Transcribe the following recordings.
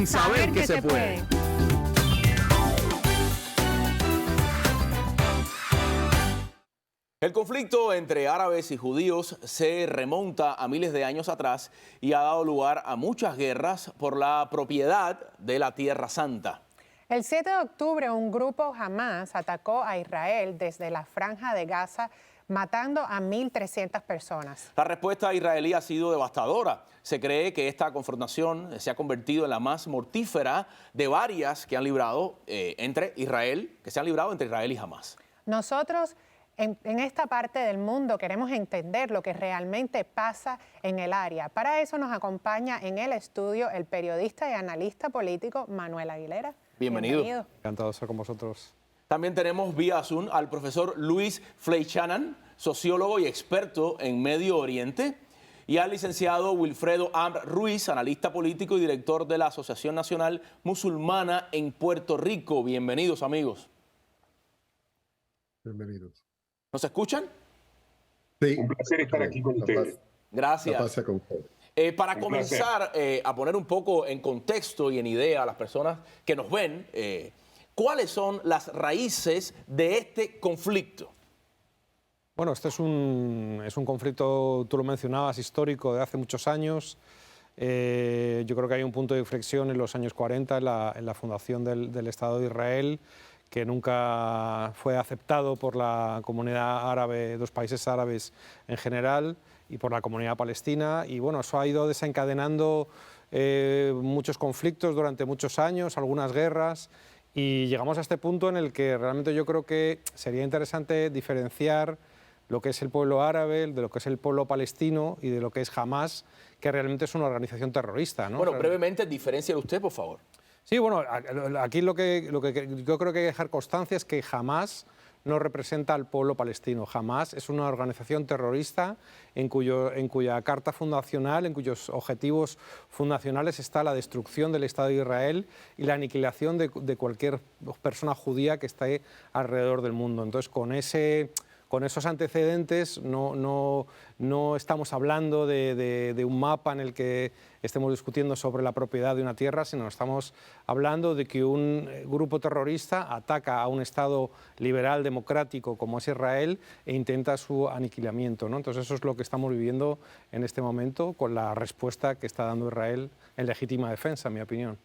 y saber que se puede. El conflicto entre árabes y judíos se remonta a miles de años atrás y ha dado lugar a muchas guerras por la propiedad de la Tierra Santa. El 7 de octubre, un grupo Hamas atacó a Israel desde la Franja de Gaza, matando a 1.300 personas. La respuesta israelí ha sido devastadora. Se cree que esta confrontación se ha convertido en la más mortífera de varias que han librado entre Israel y Hamas. Nosotros en esta parte del mundo queremos entender lo que realmente pasa en el área. Para eso nos acompaña en el estudio el periodista y analista político Manuel Aguilera. Bienvenido. Encantado de estar con vosotros. También tenemos vía Zoom al profesor Luis Fleischmann, sociólogo y experto en Medio Oriente, y al licenciado Wilfredo Amr Ruiz, analista político y director de la Asociación Nacional Musulmana en Puerto Rico. Bienvenidos, amigos. Bienvenidos. ¿Nos escuchan? Sí. Un placer estar aquí con ustedes. Gracias. Para comenzar a poner un poco en contexto y en idea a las personas que nos ven, ¿cuáles son las raíces de este conflicto? Bueno, este es un conflicto, tú lo mencionabas, histórico de hace muchos años. Yo creo que hay un punto de inflexión en los años 40 en la fundación del Estado de Israel, que nunca fue aceptado por la comunidad árabe, los países árabes en general, y por la comunidad palestina. Y bueno, eso ha ido desencadenando muchos conflictos durante muchos años, algunas guerras, y llegamos a este punto en el que realmente yo creo que sería interesante diferenciar lo que es el pueblo árabe, de lo que es el pueblo palestino y de lo que es Hamas, que realmente es una organización terrorista, ¿no? Bueno, brevemente, diferenciale usted, por favor. Sí, bueno, aquí lo que yo creo que hay que dejar constancia es que Hamas no representa al pueblo palestino. Hamas es una organización terrorista en cuya carta fundacional, en cuyos objetivos fundacionales está la destrucción del Estado de Israel y la aniquilación de cualquier persona judía que esté alrededor del mundo. Entonces, con esos antecedentes no estamos hablando de un mapa en el que estemos discutiendo sobre la propiedad de una tierra, sino estamos hablando de que un grupo terrorista ataca a un Estado liberal democrático como es Israel e intenta su aniquilamiento, ¿no? Entonces eso es lo que estamos viviendo en este momento con la respuesta que está dando Israel en legítima defensa, en mi opinión.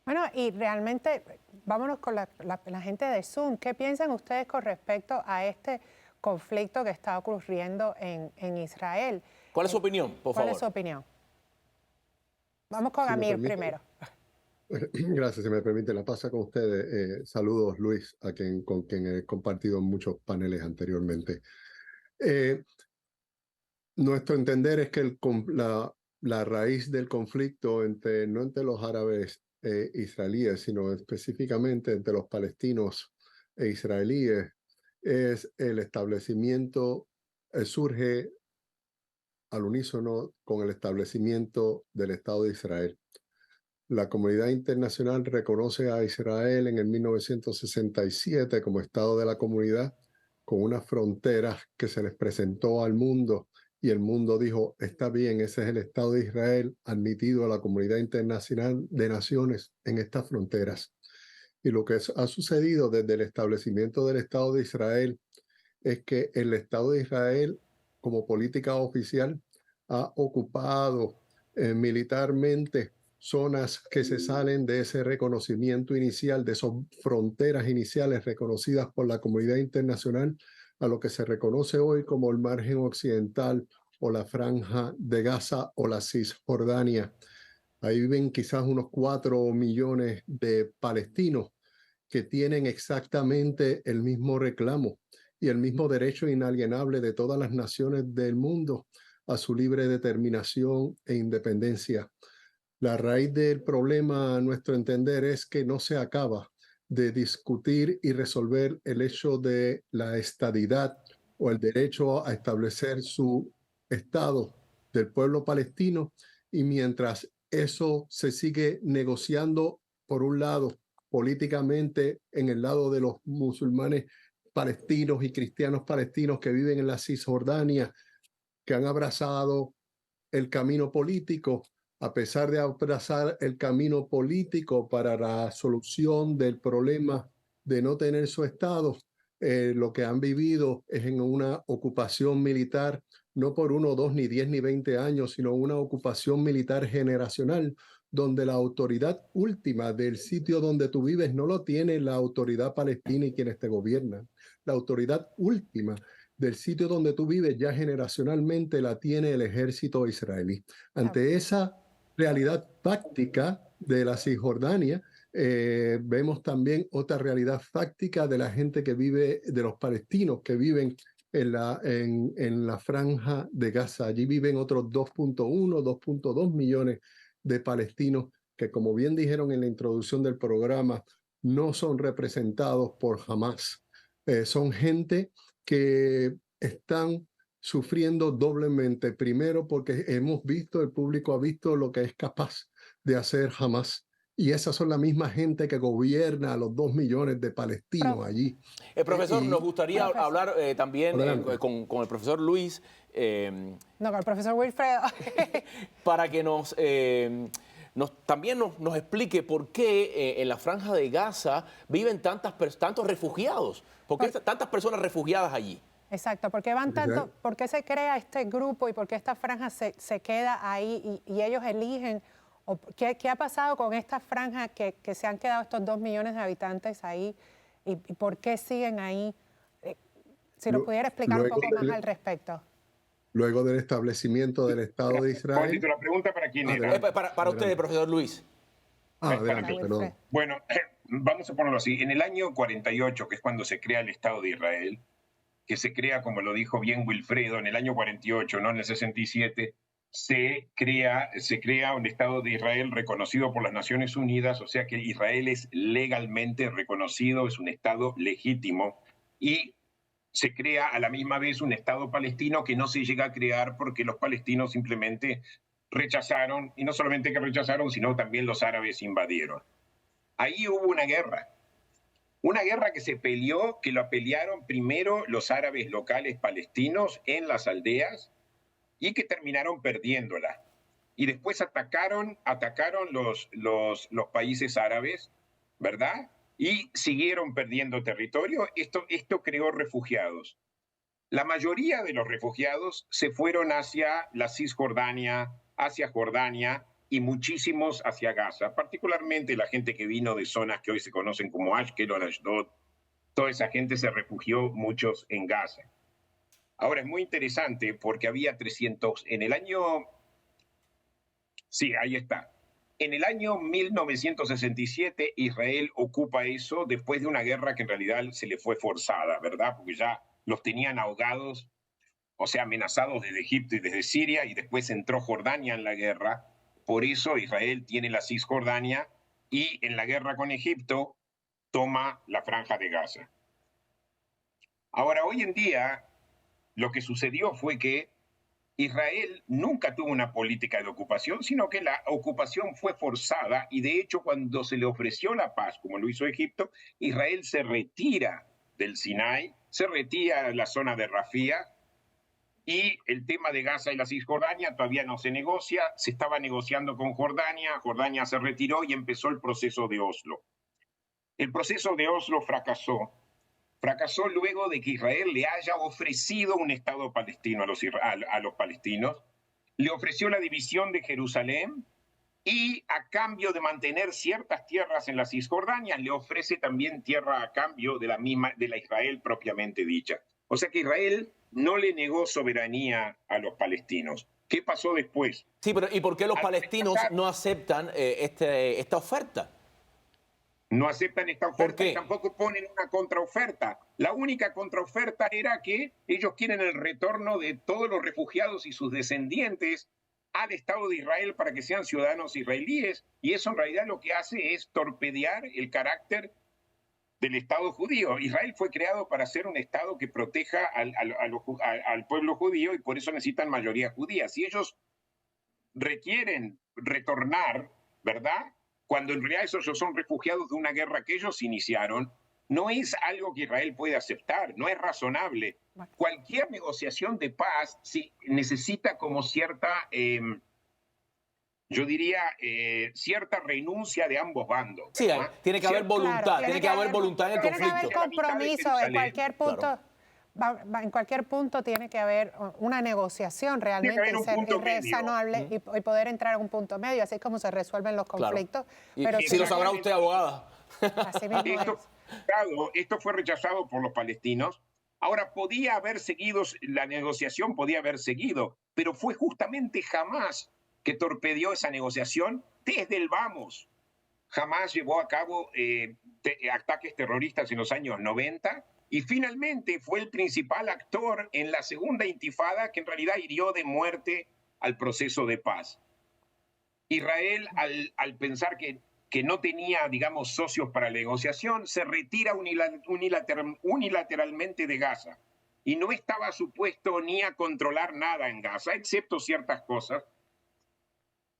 Bueno, y realmente, vámonos con la gente de Zoom. ¿Qué piensan ustedes con respecto a este conflicto que está ocurriendo en Israel? ¿Cuál es su opinión, por favor? ¿Cuál es su opinión? Vamos con Amir primero. Gracias, si me permite, la pasa con ustedes. Saludos, Luis, con quien he compartido muchos paneles anteriormente. Nuestro entender es que la raíz del conflicto no entre los árabes e israelíes, sino específicamente entre los palestinos e israelíes, es el establecimiento, surge al unísono con el establecimiento del Estado de Israel. La comunidad internacional reconoce a Israel en el 1967 como Estado de la comunidad, con unas fronteras que se les presentó al mundo, y el mundo dijo, está bien, ese es el Estado de Israel, admitido a la comunidad internacional de naciones en estas fronteras. Y lo que ha sucedido desde el establecimiento del Estado de Israel es que el Estado de Israel, como política oficial, ha ocupado militarmente zonas que se salen de ese reconocimiento inicial, de esas fronteras iniciales reconocidas por la comunidad internacional, a lo que se reconoce hoy como el margen occidental o la franja de Gaza o la Cisjordania. Ahí viven quizás unos 4 millones de palestinos que tienen exactamente el mismo reclamo y el mismo derecho inalienable de todas las naciones del mundo a su libre determinación e independencia. La raíz del problema, a nuestro entender, es que no se acaba de discutir y resolver el hecho de la estadidad o el derecho a establecer su Estado del pueblo palestino, y mientras eso se sigue negociando, por un lado, políticamente en el lado de los musulmanes palestinos y cristianos palestinos que viven en la Cisjordania, que han abrazado el camino político, a pesar de abrazar el camino político para la solución del problema de no tener su Estado, lo que han vivido es en una ocupación militar, no por 1, 2, ni 10, ni 20 años, sino una ocupación militar generacional, donde la autoridad última del sitio donde tú vives no lo tiene la autoridad palestina y quienes te gobiernan. La autoridad última del sitio donde tú vives ya generacionalmente la tiene el ejército israelí. Ante esa realidad fáctica de la Cisjordania, vemos también otra realidad fáctica de la gente que vive, de los palestinos que viven en la franja de Gaza. Allí viven otros 2.1, 2.2 millones de palestinos que, como bien dijeron en la introducción del programa, no son representados por Hamás. Son gente que están sufriendo doblemente. Primero, porque hemos visto, el público ha visto lo que es capaz de hacer Hamás. Y esas son la misma gente que gobierna a los 2 millones de palestinos allí. Profesor, nos gustaría hablar también con el profesor Luis. No, con el profesor Wilfredo. Para que también nos explique por qué en la Franja de Gaza viven tantos refugiados. ¿Por qué tantas personas refugiadas allí? Exacto, ¿por qué van tanto? ¿Por qué se crea este grupo y por qué esta franja se queda ahí y ellos eligen? ¿Qué ha pasado con esta franja que se han quedado estos 2 millones de habitantes ahí y por qué siguen ahí? Si nos pudiera explicar un poco más al respecto. Luego del establecimiento del Estado de Israel. Juanito, la pregunta para quién era. Para usted, profesor Luis. Adelante, perdón. Bueno, vamos a ponerlo así. En el año 48, que es cuando se crea el Estado de Israel, que se crea, como lo dijo bien Wilfredo, en el año 48, no en el 67, se crea un Estado de Israel reconocido por las Naciones Unidas, o sea que Israel es legalmente reconocido, es un Estado legítimo, y se crea a la misma vez un Estado palestino que no se llega a crear porque los palestinos simplemente rechazaron, y no solamente que rechazaron, sino también los árabes invadieron. Ahí hubo una guerra que se peleó, que la pelearon primero los árabes locales palestinos en las aldeas, y que terminaron perdiéndola. Y después atacaron los países árabes, ¿verdad? Y siguieron perdiendo territorio. Esto creó refugiados. La mayoría de los refugiados se fueron hacia la Cisjordania, hacia Jordania y muchísimos hacia Gaza, particularmente la gente que vino de zonas que hoy se conocen como Ashkelon, Ashdod. Toda esa gente se refugió, muchos en Gaza. Ahora es muy interesante porque había 300, en el año, sí, ahí está. En el año 1967 Israel ocupa eso después de una guerra que en realidad se le fue forzada, ¿verdad? Porque ya los tenían ahogados, o sea, amenazados desde Egipto y desde Siria, y después entró Jordania en la guerra. Por eso Israel tiene la Cisjordania y en la guerra con Egipto toma la Franja de Gaza. Ahora, hoy en día, lo que sucedió fue que Israel nunca tuvo una política de ocupación, sino que la ocupación fue forzada y de hecho cuando se le ofreció la paz, como lo hizo Egipto, Israel se retira del Sinai, se retira de la zona de Rafía y el tema de Gaza y la Cisjordania todavía no se negocia, se estaba negociando con Jordania, Jordania se retiró y empezó el proceso de Oslo. El proceso de Oslo fracasó luego de que Israel le haya ofrecido un Estado palestino a los palestinos, le ofreció la división de Jerusalén y a cambio de mantener ciertas tierras en la Cisjordania, le ofrece también tierra a cambio de la Israel propiamente dicha. O sea que Israel no le negó soberanía a los palestinos. ¿Qué pasó después? Sí, pero ¿y por qué los palestinos no aceptan esta oferta? No aceptan esta oferta y tampoco ponen una contraoferta. La única contraoferta era que ellos quieren el retorno de todos los refugiados y sus descendientes al Estado de Israel para que sean ciudadanos israelíes, y eso en realidad lo que hace es torpedear el carácter del Estado judío. Israel fue creado para ser un Estado que proteja al pueblo judío y por eso necesitan mayoría judía. Si ellos requieren retornar, ¿verdad?, cuando en realidad esos son refugiados de una guerra que ellos iniciaron, no es algo que Israel puede aceptar, no es razonable. Cualquier negociación de paz necesita como cierta yo diría, cierta renuncia de ambos bandos. Sí, tiene que haber voluntad, Claro, tiene que haber voluntad en el tiene conflicto. que haber compromiso en cualquier punto. En cualquier punto tiene que haber una negociación realmente y ser razonable y poder entrar a un punto medio, así es como se resuelven los conflictos. Y, pero si lo sabrá usted, abogada. Así mismo esto fue rechazado por los palestinos. Ahora, podía haber seguido, la negociación podía haber seguido, pero fue justamente Hamás que torpedeó esa negociación desde el vamos. Hamás llevó a cabo ataques terroristas en los años 90 y finalmente fue el principal actor en la segunda intifada que en realidad hirió de muerte al proceso de paz. Israel, al pensar que no tenía, digamos, socios para la negociación, se retira unilateralmente de Gaza y no estaba supuesto ni a controlar nada en Gaza, excepto ciertas cosas.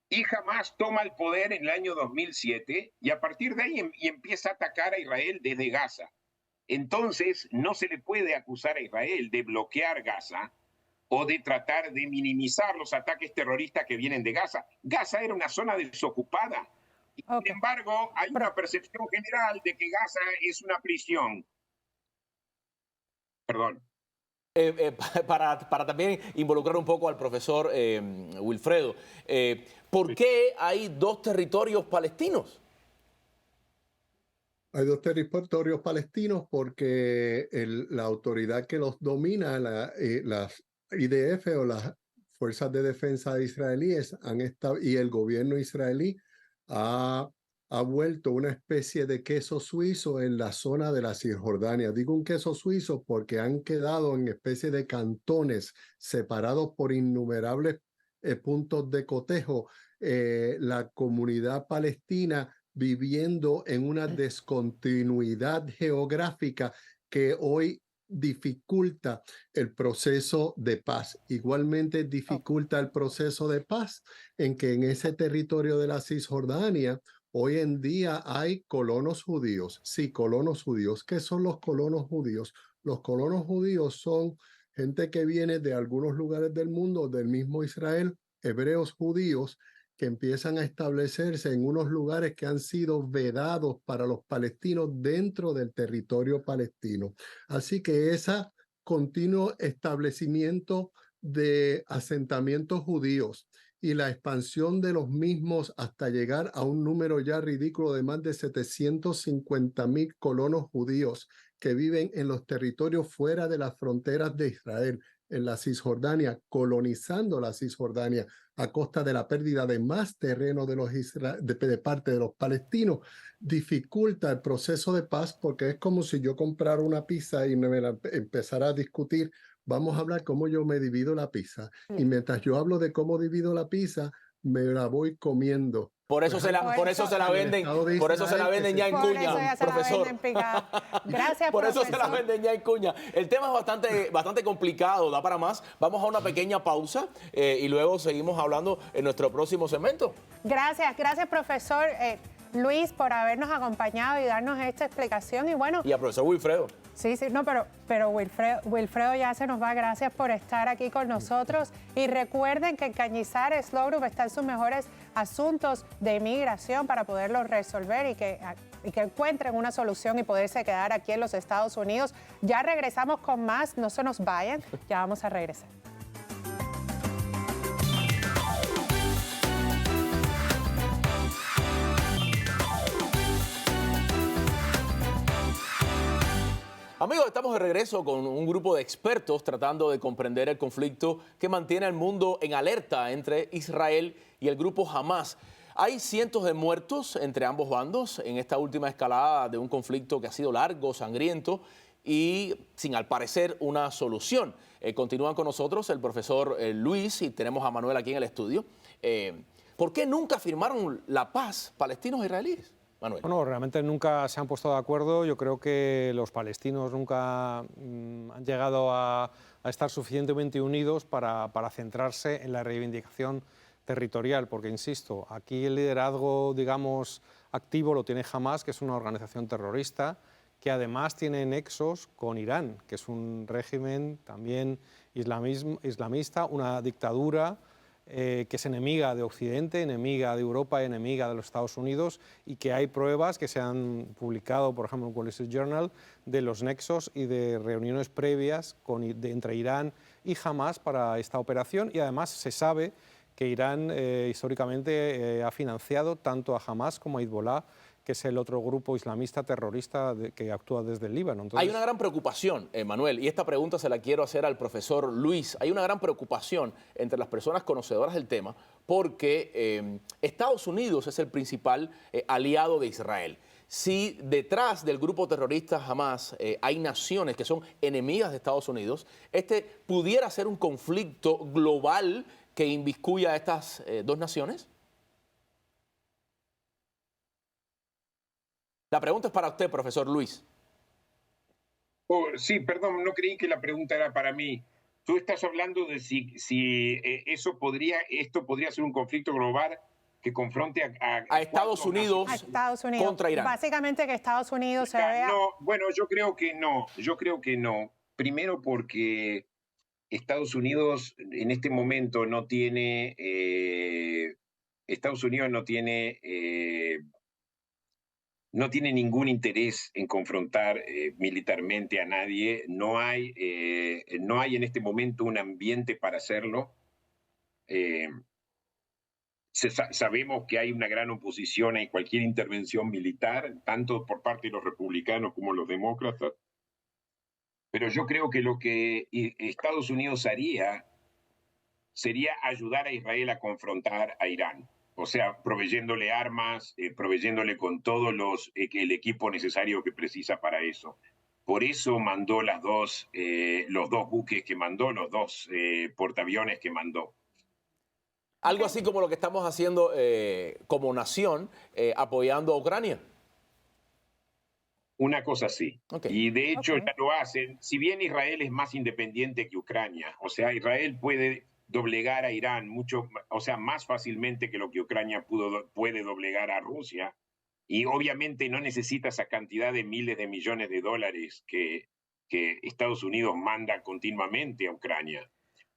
Y Hamás toma el poder en el año 2007 y a partir de ahí empieza a atacar a Israel desde Gaza. Entonces, no se le puede acusar a Israel de bloquear Gaza o de tratar de minimizar los ataques terroristas que vienen de Gaza. Gaza era una zona desocupada. Sin embargo, hay una percepción general de que Gaza es una prisión. Perdón. Para también involucrar un poco al profesor Wilfredo, ¿por qué hay dos territorios palestinos? Hay dos territorios palestinos porque la autoridad que los domina, las IDF o las Fuerzas de Defensa israelíes, y el gobierno israelí ha vuelto una especie de queso suizo en la zona de la Cisjordania. Digo un queso suizo porque han quedado en especie de cantones separados por innumerables puntos de cotejo. La comunidad palestina viviendo en una descontinuidad geográfica que hoy dificulta el proceso de paz. Igualmente dificulta el proceso de paz en que en ese territorio de la Cisjordania hoy en día hay colonos judíos. Sí, colonos judíos. ¿Qué son los colonos judíos? Los colonos judíos son gente que viene de algunos lugares del mundo, del mismo Israel, hebreos judíos, que empiezan a establecerse en unos lugares que han sido vedados para los palestinos dentro del territorio palestino. Así que ese continuo establecimiento de asentamientos judíos y la expansión de los mismos hasta llegar a un número ya ridículo de más de 750,000 colonos judíos que viven en los territorios fuera de las fronteras de Israel, en la Cisjordania, colonizando la Cisjordania a costa de la pérdida de más terreno de parte de los palestinos, dificulta el proceso de paz porque es como si yo comprara una pizza y empezara a discutir, vamos a hablar cómo yo me divido la pizza. Y mientras yo hablo de cómo divido la pizza, me la voy comiendo. Por eso se la venden ya en cuña, profesor. Gracias, por eso profesor. se la venden ya en cuña. El tema es bastante complicado, da para más. Vamos a una pequeña pausa y luego seguimos hablando en nuestro próximo segmento. Gracias, profesor Luis, por habernos acompañado y darnos esta explicación. Y bueno. Y al profesor Wilfredo. Sí, no, pero Wilfredo ya se nos va. Gracias por estar aquí con nosotros. Y recuerden que en Cañizares Law Group están sus mejores asuntos de inmigración para poderlos resolver y que encuentren una solución y poderse quedar aquí en los Estados Unidos. Ya regresamos con más, no se nos vayan, ya vamos a regresar. Amigos, estamos de regreso con un grupo de expertos tratando de comprender el conflicto que mantiene al mundo en alerta entre Israel y el grupo Hamás. Hay cientos de muertos entre ambos bandos en esta última escalada de un conflicto que ha sido largo, sangriento y sin, al parecer, una solución. Continúan con nosotros el profesor Luis y tenemos a Manuel aquí en el estudio. ¿Por qué nunca firmaron la paz palestinos e israelíes? Manuel. Bueno, realmente nunca se han puesto de acuerdo. Yo creo que los palestinos nunca han llegado a estar suficientemente unidos para centrarse en la reivindicación territorial, porque, insisto, aquí el liderazgo, digamos, activo lo tiene Hamás, que es una organización terrorista, que además tiene nexos con Irán, que es un régimen también islamista, una dictadura que es enemiga de Occidente, enemiga de Europa, enemiga de los Estados Unidos, y que hay pruebas que se han publicado, por ejemplo, en Wall Street Journal, de los nexos y de reuniones previas entre Irán y Hamás para esta operación, y además se sabe que Irán históricamente ha financiado tanto a Hamás como a Hezbollah, que es el otro grupo islamista terrorista que actúa desde el Líbano. Entonces, hay una gran preocupación, Manuel, y esta pregunta se la quiero hacer al profesor Luis. Hay una gran preocupación entre las personas conocedoras del tema porque Estados Unidos es el principal aliado de Israel. Si detrás del grupo terrorista Hamás hay naciones que son enemigas de Estados Unidos, este pudiera ser un conflicto global que inviscuya a estas dos naciones. La pregunta es para usted, profesor Luis. Oh, sí, perdón, no creí que la pregunta era para mí. Tú estás hablando de si esto podría ser un conflicto global que confronte a Estados Unidos, contra Irán. Básicamente que Estados Unidos se vea... No, bueno, yo creo que no. Yo creo que no. Primero porque Estados Unidos en este momento no tiene... Estados Unidos no tiene ningún interés en confrontar militarmente a nadie. No hay en este momento un ambiente para hacerlo. Sabemos que hay una gran oposición a cualquier intervención militar, tanto por parte de los republicanos como los demócratas. Pero yo creo que lo que Estados Unidos haría sería ayudar a Israel a confrontar a Irán. O sea, proveyéndole armas, proveyéndole con todo el equipo necesario que precisa para eso. Por eso mandó los dos buques que mandó, los dos portaaviones que mandó. Algo así como lo que estamos haciendo como nación, apoyando a Ucrania. Una cosa así. Okay. Y de hecho ya lo hacen. Si bien Israel es más independiente que Ucrania, o sea, Israel puede doblegar a Irán más fácilmente que lo que Ucrania puede doblegar a Rusia, y obviamente no necesita esa cantidad de miles de millones de dólares que Estados Unidos manda continuamente a Ucrania.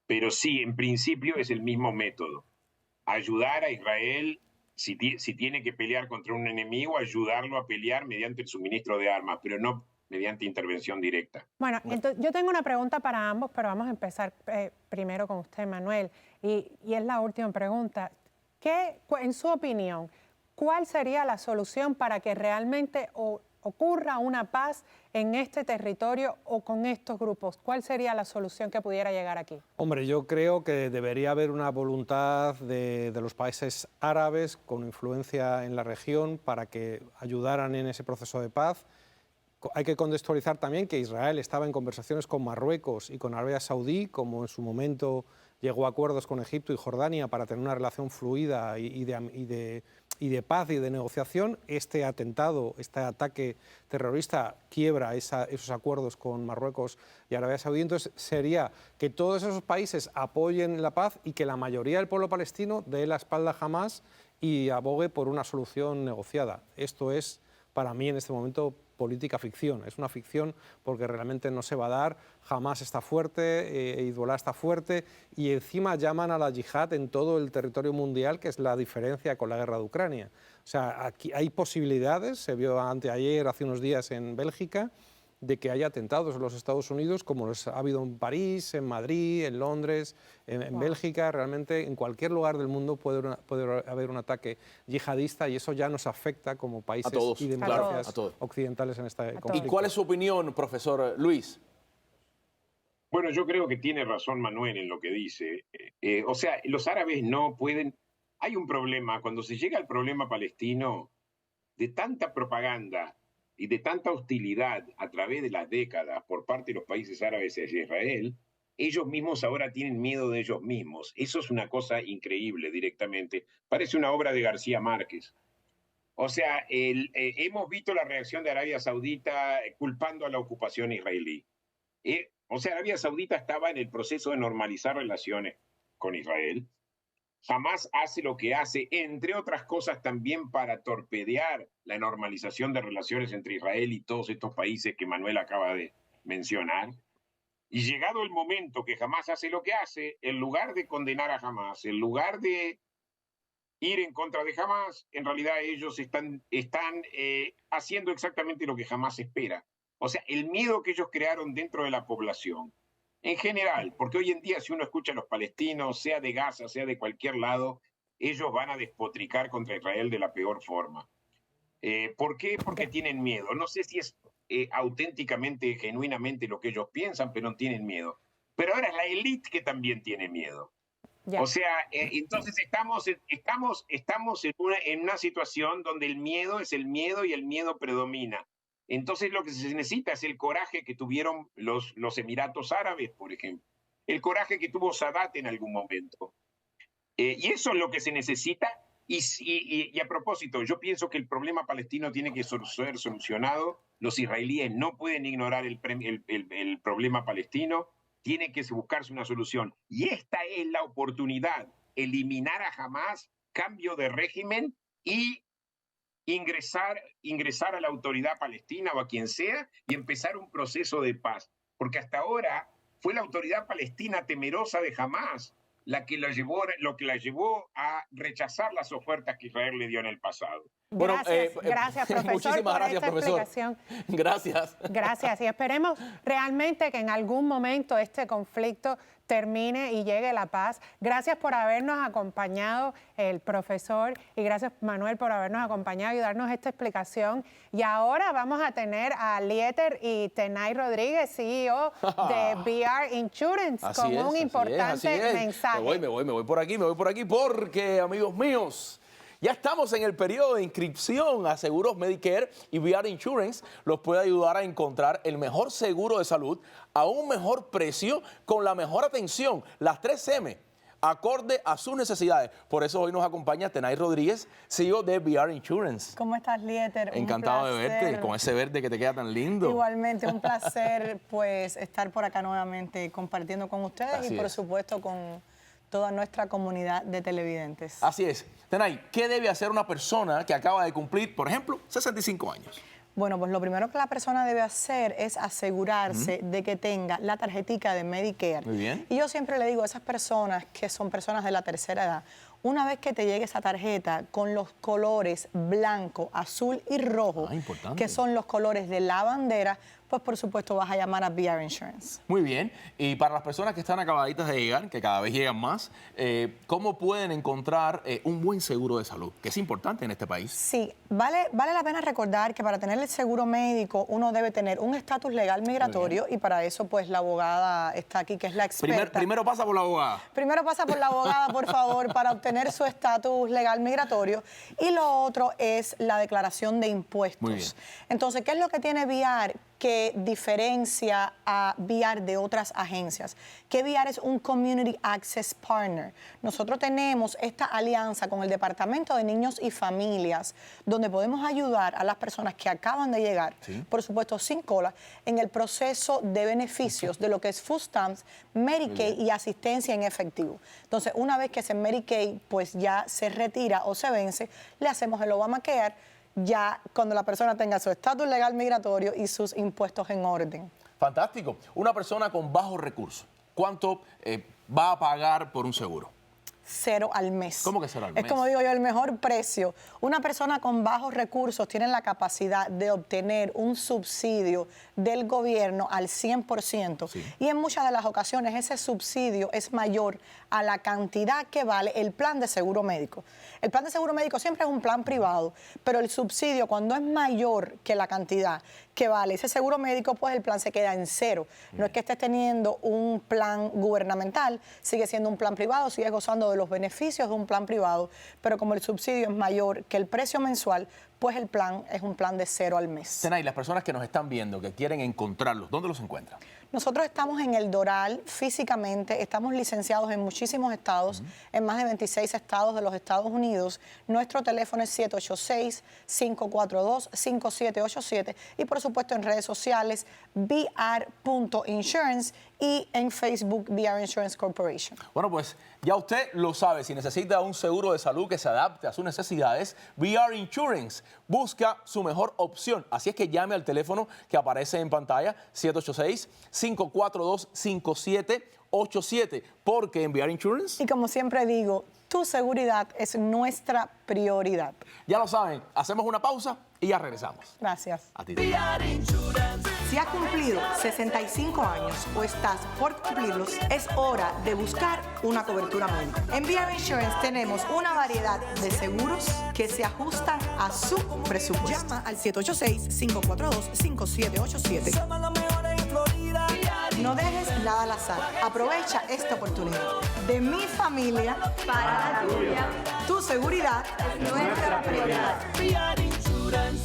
Pero sí, en principio es el mismo método. Ayudar a Israel, si tiene que pelear contra un enemigo, ayudarlo a pelear mediante el suministro de armas, pero no mediante intervención directa. Bueno, entonces yo tengo una pregunta para ambos, pero vamos a empezar primero con usted, Manuel, y es la última pregunta. En su opinión, cuál sería la solución para que realmente ocurra una paz en este territorio o con estos grupos? ¿Cuál sería la solución que pudiera llegar aquí? Hombre, yo creo que debería haber una voluntad de los países árabes con influencia en la región para que ayudaran en ese proceso de paz. Hay que contextualizar también que Israel estaba en conversaciones con Marruecos y con Arabia Saudí, como en su momento llegó a acuerdos con Egipto y Jordania para tener una relación fluida y de paz y de negociación. Este atentado, este ataque terrorista quiebra esos acuerdos con Marruecos y Arabia Saudí. Entonces sería que todos esos países apoyen la paz y que la mayoría del pueblo palestino dé la espalda a Hamás y abogue por una solución negociada. Esto es, para mí en este momento, política ficción. Es una ficción porque realmente no se va a dar. Hamás está fuerte, Hezbollah está fuerte, y encima llaman a la yihad en todo el territorio mundial, que es la diferencia con la guerra de Ucrania. O sea, aquí hay posibilidades, se vio anteayer, hace unos días en Bélgica, de que haya atentados en los Estados Unidos, como los ha habido en París, en Madrid, en Londres, en Bélgica. Realmente en cualquier lugar del mundo puede haber un ataque yihadista, y eso ya nos afecta como países y democracias occidentales en este conflicto. ¿Y cuál es su opinión, profesor Luis? Bueno, yo creo que tiene razón Manuel en lo que dice. O sea, los árabes no pueden... Hay un problema, cuando se llega al problema palestino, de tanta propaganda y de tanta hostilidad a través de las décadas por parte de los países árabes hacia Israel, ellos mismos ahora tienen miedo de ellos mismos. Eso es una cosa increíble directamente. Parece una obra de García Márquez. O sea, hemos visto la reacción de Arabia Saudita culpando a la ocupación israelí. O sea, Arabia Saudita estaba en el proceso de normalizar relaciones con Israel. Hamás hace lo que hace, entre otras cosas, también para torpedear la normalización de relaciones entre Israel y todos estos países que Manuel acaba de mencionar. Y llegado el momento que Hamás hace lo que hace, en lugar de condenar a Hamás, en lugar de ir en contra de Hamás, en realidad ellos están haciendo exactamente lo que Hamás espera. O sea, el miedo que ellos crearon dentro de la población, en general, porque hoy en día si uno escucha a los palestinos, sea de Gaza, sea de cualquier lado, ellos van a despotricar contra Israel de la peor forma. ¿Por qué? Porque tienen miedo. No sé si es auténticamente, genuinamente lo que ellos piensan, pero tienen miedo. Pero ahora es la élite que también tiene miedo. Ya. O sea, entonces estamos en una situación donde el miedo es el miedo y el miedo predomina. Entonces lo que se necesita es el coraje que tuvieron los Emiratos Árabes, por ejemplo. El coraje que tuvo Sadat en algún momento. Y eso es lo que se necesita. Y a propósito, yo pienso que el problema palestino tiene que ser solucionado. Los israelíes no pueden ignorar el problema palestino. Tiene que buscarse una solución. Y esta es la oportunidad. Eliminar a Hamás, cambio de régimen y ingresar a la autoridad palestina o a quien sea y empezar un proceso de paz. Porque hasta ahora fue la autoridad palestina temerosa de Hamás lo que la llevó a rechazar las ofertas que Israel le dio en el pasado. Gracias, profesor, muchísimas gracias, esta profesor. explicación. Gracias. Gracias, y esperemos realmente que en algún momento este conflicto termine y llegue la paz. Gracias por habernos acompañado, el profesor, y gracias, Manuel, por habernos acompañado y darnos esta explicación. Y ahora vamos a tener a Lieter y Tenay Rodríguez, CEO de VR Insurance, con un importante mensaje. Me voy por aquí, porque, amigos míos, ya estamos en el periodo de inscripción a seguros Medicare y VR Insurance los puede ayudar a encontrar el mejor seguro de salud a un mejor precio con la mejor atención, las 3M, acorde a sus necesidades. Por eso hoy nos acompaña Tenay Rodríguez, CEO de VR Insurance. ¿Cómo estás, Lieter? Encantado de verte, con ese verde que te queda tan lindo. Igualmente, un placer pues estar por acá nuevamente compartiendo con ustedes. Así y por supuesto con toda nuestra comunidad de televidentes. Así es. Tenay, ¿qué debe hacer una persona que acaba de cumplir, por ejemplo, 65 años? Bueno, pues lo primero que la persona debe hacer es asegurarse de que tenga la tarjetica de Medicare. Muy bien. Y yo siempre le digo a esas personas que son personas de la tercera edad, una vez que te llegue esa tarjeta con los colores blanco, azul y rojo, que son los colores de la bandera, pues por supuesto vas a llamar a VR Insurance. Muy bien. Y para las personas que están acabaditas de llegar, que cada vez llegan más, ¿cómo pueden encontrar un buen seguro de salud? Que es importante en este país. Sí, vale la pena recordar que para tener el seguro médico uno debe tener un estatus legal migratorio y para eso pues la abogada está aquí, que es la experta. Primero pasa por la abogada. Primero pasa por la abogada, por favor, para obtener su estatus legal migratorio. Y lo otro es la declaración de impuestos. Muy bien. Entonces, ¿qué es lo que tiene VR que diferencia a VR de otras agencias? Que VR es un Community Access Partner. Nosotros tenemos esta alianza con el Departamento de Niños y Familias, donde podemos ayudar a las personas que acaban de llegar, por supuesto sin cola, en el proceso de beneficios de lo que es Food Stamps, Medicaid y asistencia en efectivo. Entonces, una vez que ese Medicaid pues ya se retira o se vence, le hacemos el Obamacare, ya cuando la persona tenga su estatus legal migratorio y sus impuestos en orden. Fantástico. Una persona con bajos recursos, ¿cuánto va a pagar por un seguro? 0 al mes. ¿Cómo que 0 al mes? Es como digo yo, el mejor precio. Una persona con bajos recursos tiene la capacidad de obtener un subsidio del gobierno al 100%. Sí. Y en muchas de las ocasiones ese subsidio es mayor a la cantidad que vale el plan de seguro médico. El plan de seguro médico siempre es un plan privado, pero el subsidio cuando es mayor que la cantidad que vale ese seguro médico, pues el plan se queda en 0. No es que estés teniendo un plan gubernamental, sigue siendo un plan privado, sigues gozando de los beneficios de un plan privado, pero como el subsidio es mayor que el precio mensual, pues el plan es un plan de 0 al mes. Tenay, las personas que nos están viendo, que quieren encontrarlos, ¿dónde los encuentran? Nosotros estamos en el Doral físicamente, estamos licenciados en muchísimos estados, en más de 26 estados de los Estados Unidos. Nuestro teléfono es 786-542-5787 y por supuesto en redes sociales VR.insurance y en Facebook VR Insurance Corporation. Bueno, pues ya usted lo sabe, si necesita un seguro de salud que se adapte a sus necesidades, VR Insurance busca su mejor opción. Así es que llame al teléfono que aparece en pantalla, 786-542-5787, porque en VR Insurance... Y como siempre digo, tu seguridad es nuestra prioridad. Ya lo saben, hacemos una pausa y ya regresamos. Gracias. A ti. Si has cumplido 65 años o estás por cumplirlos, es hora de buscar una cobertura médica. En VR Insurance tenemos una variedad de seguros que se ajustan a su presupuesto. Llama al 786-542-5787. No dejes nada al azar. Aprovecha esta oportunidad. De mi familia para la tuya. Tu seguridad es nuestra prioridad. VR Insurance.